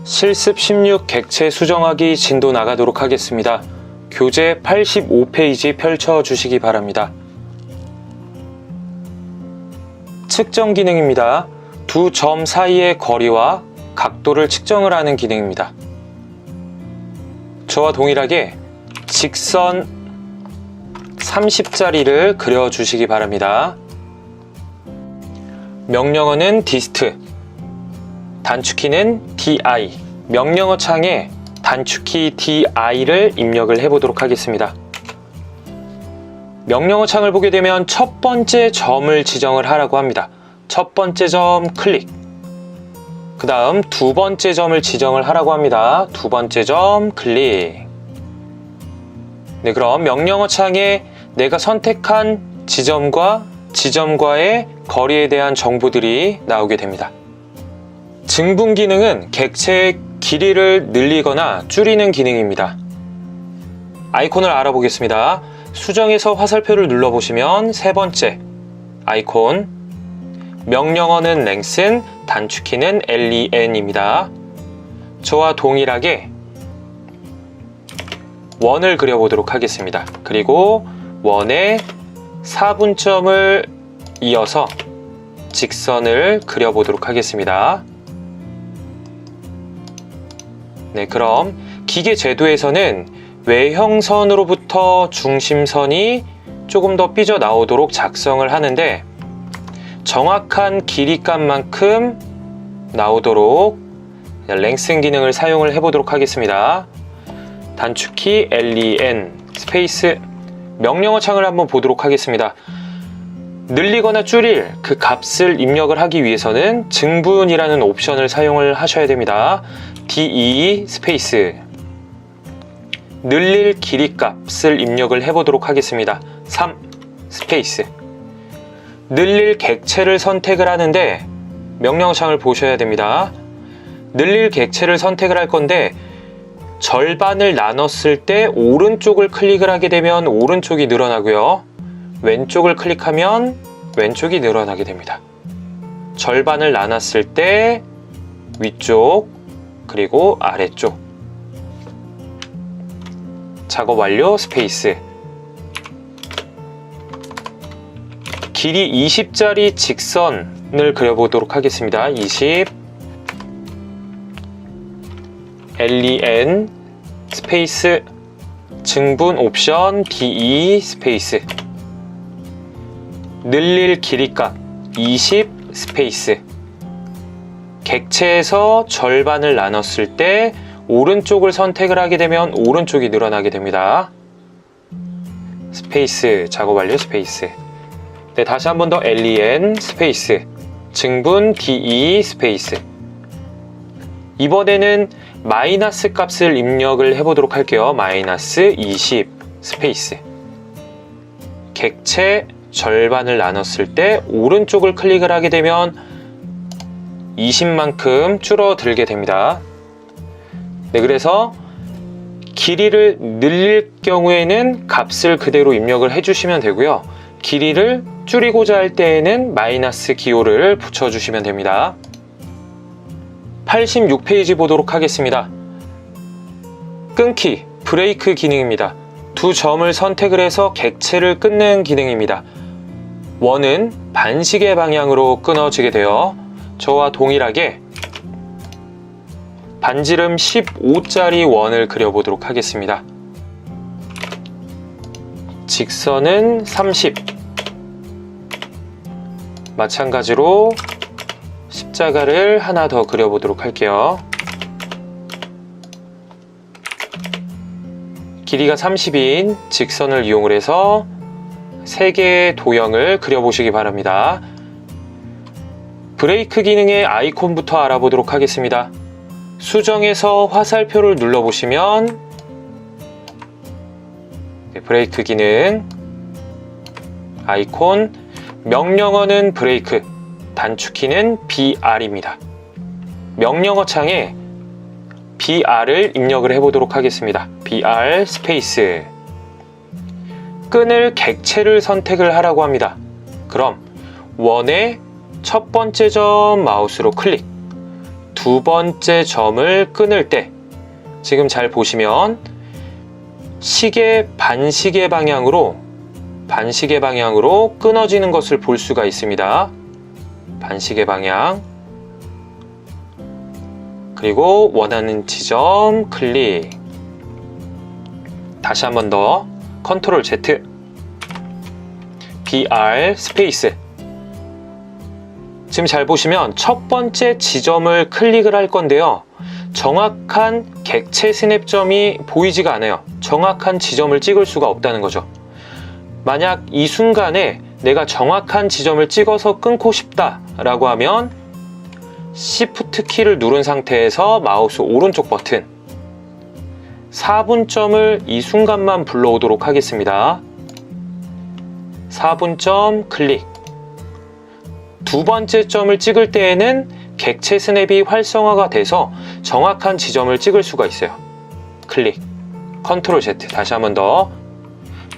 실습 16 객체 수정하기 진도 나가도록 하겠습니다. 교재 85페이지 펼쳐주시기 바랍니다. 측정 기능입니다. 두 점 사이의 거리와 각도를 측정을 하는 기능입니다. 저와 동일하게 직선 30짜리를 그려주시기 바랍니다. 명령어는 dist, 단축키는 di, 명령어 창에 단축키 di를 입력을 해보도록 하겠습니다. 명령어 창을 보게 되면 첫 번째 점을 지정을 하라고 합니다. 첫 번째 점 클릭, 그 다음 두 번째 점을 지정을 하라고 합니다. 두 번째 점 클릭. 네, 그럼 명령어 창에 내가 선택한 지점과의 거리에 대한 정보들이 나오게 됩니다. 증분 기능은 객체의 길이를 늘리거나 줄이는 기능입니다. 아이콘을 알아보겠습니다. 수정에서 화살표를 눌러보시면 세 번째 아이콘, 명령어는 length, 단축키는 len 입니다. 저와 동일하게 원을 그려보도록 하겠습니다. 그리고 원에 4분점을 이어서 직선을 그려보도록 하겠습니다. 네, 그럼 기계 제도에서는 외형선으로부터 중심선이 조금 더 삐져나오도록 작성을 하는데 정확한 길이값만큼 나오도록 length 기능을 사용을 해보도록 하겠습니다. 단축키 len 스페이스, 명령어 창을 한번 보도록 하겠습니다. 늘리거나 줄일 그 값을 입력을 하기 위해서는 증분이라는 옵션을 사용을 하셔야 됩니다. de 스페이스, 늘릴 길이 값을 입력을 해보도록 하겠습니다. 3 스페이스, 늘릴 객체를 선택을 하는데 명령어 창을 보셔야 됩니다. 늘릴 객체를 선택을 할 건데 절반을 나눴을 때 오른쪽을 클릭을 하게 되면 오른쪽이 늘어나고요. 왼쪽을 클릭하면 왼쪽이 늘어나게 됩니다. 절반을 나눴을 때 위쪽 그리고 아래쪽. 작업 완료 스페이스. 길이 20짜리 직선을 그려보도록 하겠습니다. 20 len 스페이스, 증분 옵션 de 스페이스, 늘릴 길이값 20 스페이스, 객체에서 절반을 나눴을 때 오른쪽을 선택을 하게 되면 오른쪽이 늘어나게 됩니다. 스페이스, 작업 완료 스페이스. 네, 다시 한 번 더 len 스페이스, 증분 de 스페이스. 이번에는 마이너스 값을 입력을 해보도록 할게요. 마이너스 20 스페이스, 객체 절반을 나눴을 때 오른쪽을 클릭을 하게 되면 20만큼 줄어들게 됩니다. 네, 그래서 길이를 늘릴 경우에는 값을 그대로 입력을 해주시면 되고요. 길이를 줄이고자 할 때에는 마이너스 기호를 붙여주시면 됩니다. 86페이지 보도록 하겠습니다. 끊기, 브레이크 기능입니다. 두 점을 선택을 해서 객체를 끊는 기능입니다. 원은 반시계 방향으로 끊어지게 되어 저와 동일하게 반지름 15짜리 원을 그려보도록 하겠습니다. 직선은 30, 마찬가지로 십자가를 하나 더 그려보도록 할게요. 길이가 30인 직선을 이용을 해서 3개의 도형을 그려보시기 바랍니다. 브레이크 기능의 아이콘부터 알아보도록 하겠습니다. 수정에서 화살표를 눌러보시면 브레이크 기능 아이콘, 명령어는 브레이크, 단축키는 br입니다. 명령어 창에 br을 입력을 해보도록 하겠습니다. br 스페이스, 끊을 객체를 선택을 하라고 합니다. 그럼 원의 첫 번째 점 마우스로 클릭, 두 번째 점을 끊을 때 지금 잘 보시면 시계 반시계 방향으로 끊어지는 것을 볼 수가 있습니다. 반시계 방향. 그리고 원하는 지점 클릭. 다시 한 번 더 컨트롤 Z BR 스페이스. 지금 잘 보시면 첫 번째 지점을 클릭을 할 건데요. 정확한 객체 스냅점이 보이지가 않아요. 정확한 지점을 찍을 수가 없다는 거죠. 만약 이 순간에 내가 정확한 지점을 찍어서 끊고 싶다 라고 하면 Shift 키를 누른 상태에서 마우스 오른쪽 버튼 4분점을 이 순간만 불러오도록 하겠습니다. 4분점 클릭. 두 번째 점을 찍을 때에는 객체 스냅이 활성화가 돼서 정확한 지점을 찍을 수가 있어요. 클릭. 컨트롤 Z. 다시 한 번 더.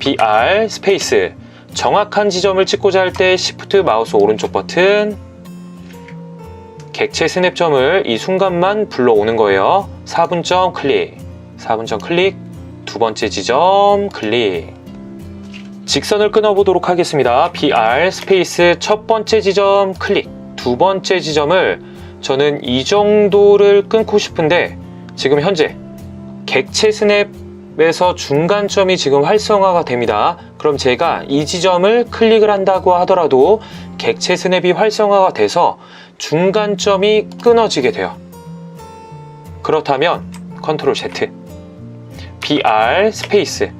BR 스페이스. 정확한 지점을 찍고자 할 때 Shift 마우스 오른쪽 버튼 객체 스냅점을 이 순간만 불러오는 거예요. 4분점 클릭. 4분점 클릭. 두 번째 지점 클릭. 직선을 끊어보도록 하겠습니다. BR 스페이스 첫 번째 지점 클릭. 두 번째 지점을 저는 이 정도를 끊고 싶은데 지금 현재 객체 스냅에서 중간점이 지금 활성화가 됩니다. 그럼 제가 이 지점을 클릭을 한다고 하더라도 객체 스냅이 활성화가 돼서 중간점이 끊어지게 돼요. 그렇다면 컨트롤 Z BR 스페이스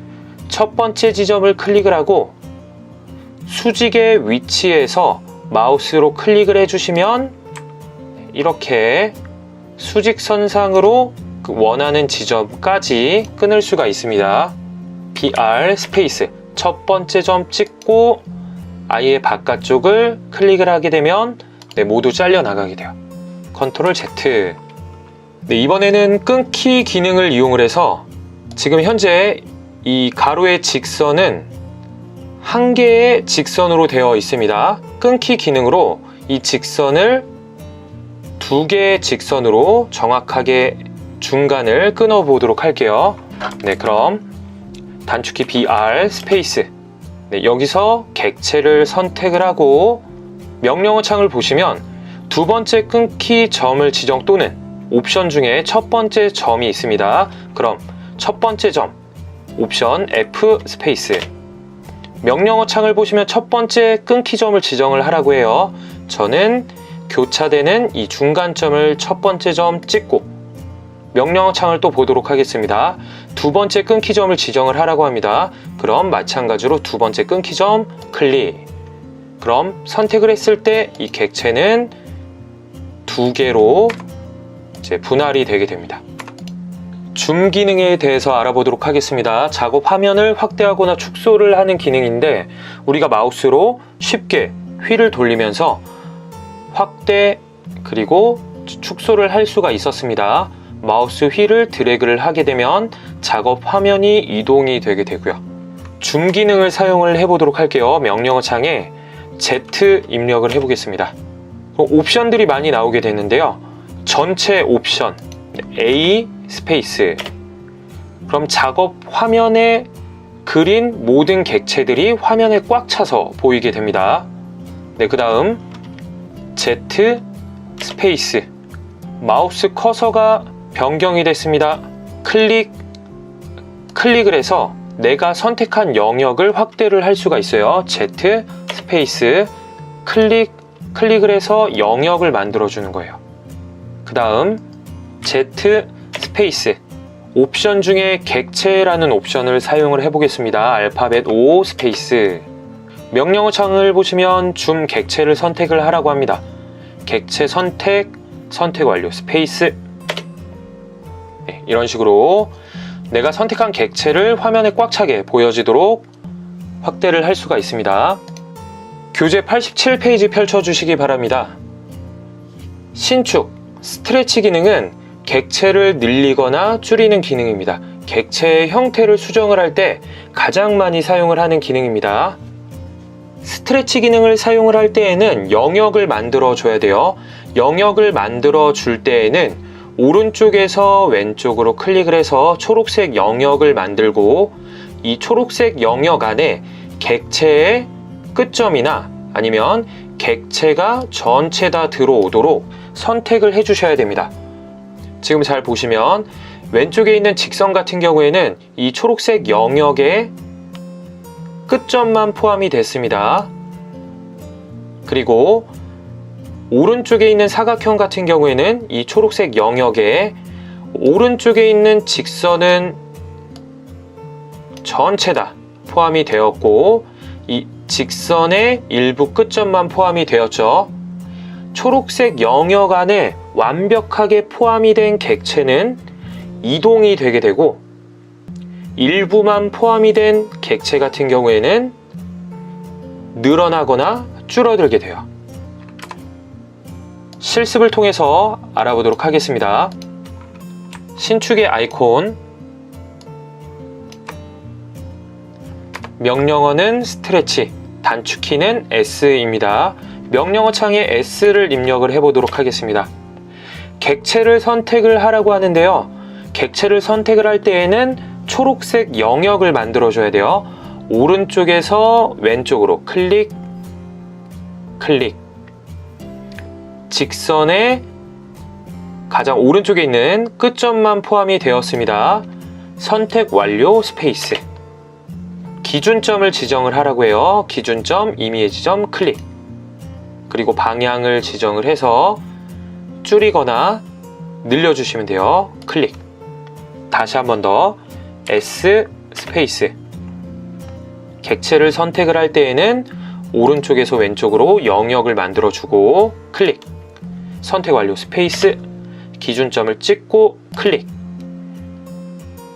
첫 번째 지점을 클릭을 하고 수직의 위치에서 마우스로 클릭을 해주시면 이렇게 수직선상으로 원하는 지점까지 끊을 수가 있습니다. BR 스페이스 첫 번째 점 찍고 아예 바깥쪽을 클릭을 하게 되면 모두 잘려 나가게 돼요. 컨트롤 Z. 이번에는 끊기 기능을 이용을 해서 지금 현재 이 가로의 직선은 한 개의 직선으로 되어 있습니다. 끊기 기능으로 이 직선을 두 개의 직선으로 정확하게 중간을 끊어 보도록 할게요. 그럼 단축키 BR 스페이스. 여기서 객체를 선택을 하고 명령어 창을 보시면 두 번째 끊기 점을 지정 또는 옵션 중에 첫 번째 점이 있습니다. 그럼 첫 번째 점 옵션 F 스페이스. 명령어 창을 보시면 첫 번째 끊기 점을 지정을 하라고 해요. 저는 교차되는 이 중간점을 첫 번째 점 찍고 명령어 창을 또 보도록 하겠습니다. 두 번째 끊기 점을 지정을 하라고 합니다. 그럼 마찬가지로 두 번째 끊기 점 클릭. 그럼 선택을 했을 때 이 객체는 두 개로 이제 분할이 되게 됩니다. 줌 기능에 대해서 알아보도록 하겠습니다. 작업 화면을 확대하거나 축소를 하는 기능인데 우리가 마우스로 쉽게 휠을 돌리면서 확대 그리고 축소를 할 수가 있었습니다. 마우스 휠을 드래그를 하게 되면 작업 화면이 이동이 되게 되고요. 줌 기능을 사용을 해보도록 할게요. 명령어 창에 Z 입력을 해보겠습니다. 옵션들이 많이 나오게 되는데요. 전체 옵션 A 스페이스. 그럼 작업 화면에 그린 모든 객체들이 화면에 꽉 차서 보이게 됩니다. 그 다음 Z 스페이스. 마우스 커서가 변경이 됐습니다. 클릭을 해서 내가 선택한 영역을 확대를 할 수가 있어요. Z 스페이스 클릭을 해서 영역을 만들어 주는 거예요. 그 다음 Z 스페이스 옵션 중에 객체라는 옵션을 사용을 해보겠습니다. 알파벳 O 스페이스. 명령어 창을 보시면 줌 객체를 선택을 하라고 합니다. 객체 선택 완료 스페이스. 이런 식으로 내가 선택한 객체를 화면에 꽉 차게 보여지도록 확대를 할 수가 있습니다. 교재 87페이지 펼쳐주시기 바랍니다. 신축, 스트레치 기능은 객체를 늘리거나 줄이는 기능입니다. 객체의 형태를 수정을 할 때 가장 많이 사용을 하는 기능입니다. 스트레치 기능을 사용을 할 때에는 영역을 만들어 줘야 돼요. 영역을 만들어 줄 때에는 오른쪽에서 왼쪽으로 클릭을 해서 초록색 영역을 만들고 이 초록색 영역 안에 객체의 끝점이나 아니면 객체가 전체 다 들어오도록 선택을 해 주셔야 됩니다. 지금 잘 보시면 왼쪽에 있는 직선 같은 경우에는 이 초록색 영역의 끝점만 포함이 됐습니다. 그리고 오른쪽에 있는 사각형 같은 경우에는 이 초록색 영역에 오른쪽에 있는 직선은 전체 다 포함이 되었고 이 직선의 일부 끝점만 포함이 되었죠. 초록색 영역 안에 완벽하게 포함이 된 객체는 이동이 되게 되고 일부만 포함이 된 객체 같은 경우에는 늘어나거나 줄어들게 돼요. 실습을 통해서 알아보도록 하겠습니다. 신축의 아이콘, 명령어는 스트레치, 단축키는 S입니다. 명령어 창에 S를 입력을 해보도록 하겠습니다. 객체를 선택을 하라고 하는데요. 객체를 선택을 할 때에는 초록색 영역을 만들어줘야 돼요. 오른쪽에서 왼쪽으로 클릭, 클릭. 직선의 가장 오른쪽에 있는 끝점만 포함이 되었습니다. 선택 완료 스페이스. 기준점을 지정을 하라고 해요. 기준점, 임의의 지점, 클릭. 그리고 방향을 지정을 해서 줄이거나 늘려주시면 돼요. 클릭. 다시 한 번 더 S 스페이스. 객체를 선택을 할 때에는 오른쪽에서 왼쪽으로 영역을 만들어주고 클릭. 선택 완료 스페이스. 기준점을 찍고 클릭.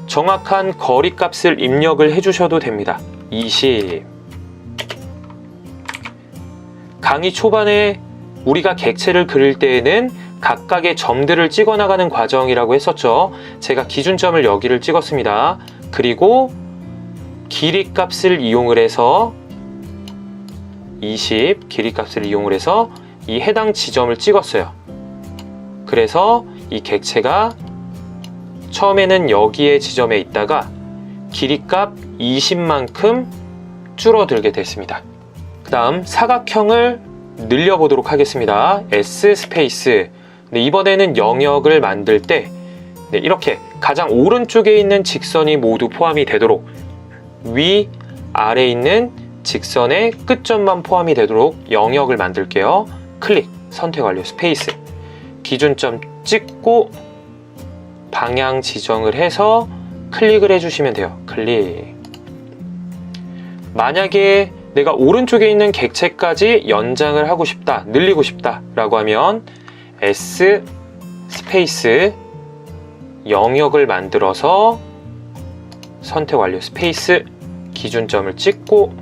정확한 거리값을 입력을 해주셔도 됩니다. 20. 강의 초반에 우리가 객체를 그릴 때에는 각각의 점들을 찍어 나가는 과정이라고 했었죠. 제가 기준점을 여기를 찍었습니다. 그리고 길이 값을 이용을 해서 20 길이 값을 이용을 해서 이 해당 지점을 찍었어요. 그래서 이 객체가 처음에는 여기에 지점에 있다가 길이값 20만큼 줄어들게 됐습니다. 그 다음 사각형을 늘려보도록 하겠습니다. S 스페이스. 네, 이번에는 영역을 만들 때 이렇게 가장 오른쪽에 있는 직선이 모두 포함이 되도록 위, 아래에 있는 직선의 끝점만 포함이 되도록 영역을 만들게요. 클릭, 선택 완료 스페이스. 기준점 찍고 방향 지정을 해서 클릭을 해주시면 돼요. 클릭. 만약에 내가 오른쪽에 있는 객체까지 연장을 하고 싶다, 늘리고 싶다 라고 하면 S 스페이스 영역을 만들어서 선택 완료 스페이스 기준점을 찍고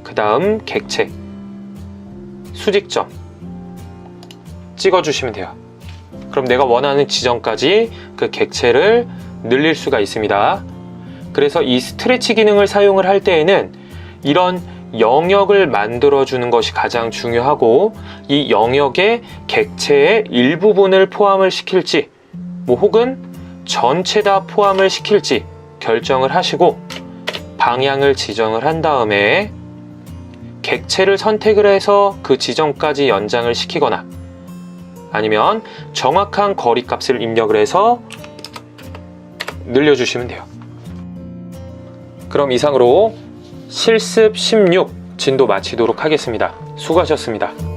그 다음 객체 수직점 찍어주시면 돼요. 그럼 내가 원하는 지점까지 그 객체를 늘릴 수가 있습니다. 그래서 이 스트레치 기능을 사용을 할 때에는 이런 영역을 만들어주는 것이 가장 중요하고 이 영역에 객체의 일부분을 포함을 시킬지 혹은 전체 다 포함을 시킬지 결정을 하시고 방향을 지정을 한 다음에 객체를 선택을 해서 그 지점까지 연장을 시키거나 아니면 정확한 거리값을 입력을 해서 늘려주시면 돼요. 그럼 이상으로 실습 16 진도 마치도록 하겠습니다. 수고하셨습니다.